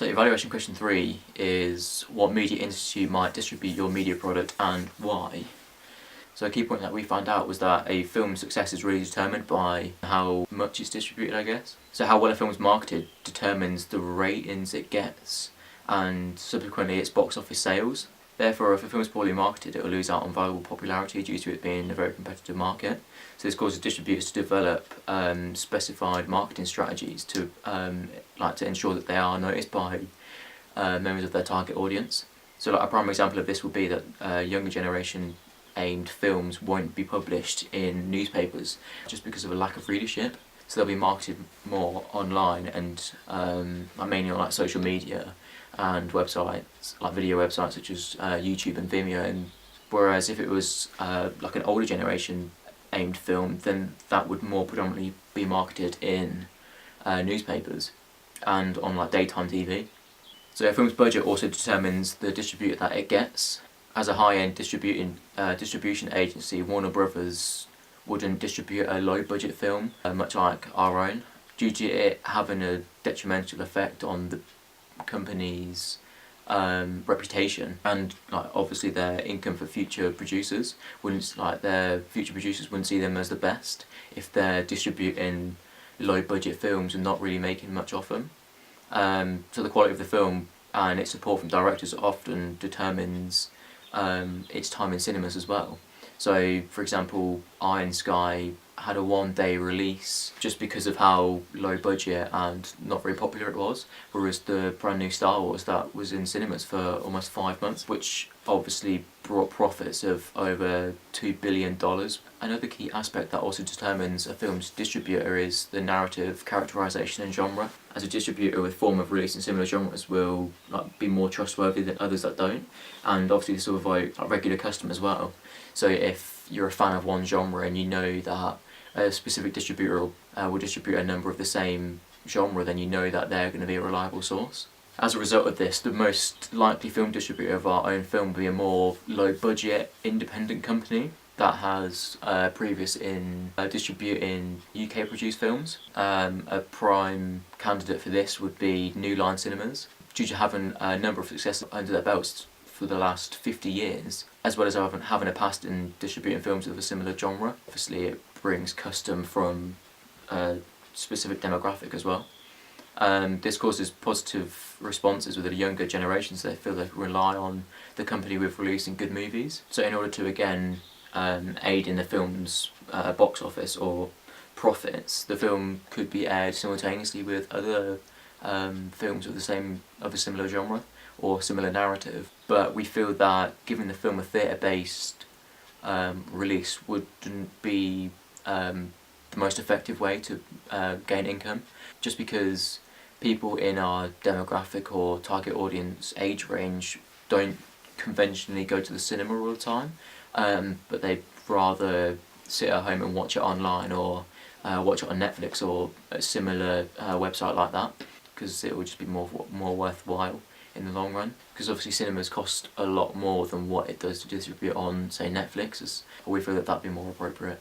So evaluation question 3 is what media institute might distribute your media product and why? So a key point that we found out was that a film's success is really determined by how much it's distributed, I guess. So how well a film is marketed determines the ratings it gets and subsequently its box office sales. Therefore, if a film is poorly marketed, it will lose out on valuable popularity due to it being a very competitive market. So this causes distributors to develop specified marketing strategies to ensure that they are noticed by members of their target audience. So a prime example of this would be that younger generation aimed films won't be published in newspapers just because of a lack of readership. So they'll be marketed more online and mainly on social media and websites, like video websites such as YouTube and Vimeo. And whereas if it was an older generation aimed film, then that would more predominantly be marketed in newspapers and on daytime TV. So a film's budget also determines the distributor that it gets. As a high-end distribution agency, Warner Brothers wouldn't distribute a low-budget film, much like our own, due to it having a detrimental effect on the company's reputation and obviously their income for future producers. Their future producers wouldn't see them as the best if they're distributing low-budget films and not really making much of them. So the quality of the film and its support from directors often determines its time in cinemas as well. So, for example, Iron Sky had a one-day release just because of how low budget and not very popular it was, whereas the brand new Star Wars that was in cinemas for almost 5 months, which obviously brought profits of over $2 billion. Another key aspect that also determines a film's distributor is the narrative, characterization and genre. As a distributor with form of release in similar genres will be more trustworthy than others that don't, and obviously this will avoid regular customers as well. So if you're a fan of one genre and you know that a specific distributor will distribute a number of the same genre, then you know that they're going to be a reliable source. As a result of this, the most likely film distributor of our own film will be a more low-budget, independent company that has previous in distributing UK-produced films. A prime candidate for this would be New Line Cinemas, due to having a number of successes under their belts for the last 50 years, as well as having a past in distributing films of a similar genre. Obviously it brings custom from a specific demographic as well. This causes positive responses with the younger generations. They feel they can rely on the company with releasing good movies. So in order to again aid in the film's box office or profits, the film could be aired simultaneously with other films of a similar genre or similar narrative. But we feel that giving the film a theatre-based release wouldn't be the most effective way to gain income, just because people in our demographic or target audience age range don't conventionally go to the cinema all the time, but they'd rather sit at home and watch it online or watch it on Netflix or a similar website like that, because it would just be more worthwhile in the long run. Because obviously cinemas cost a lot more than what it does to distribute on, say, Netflix. We feel that that'd be more appropriate.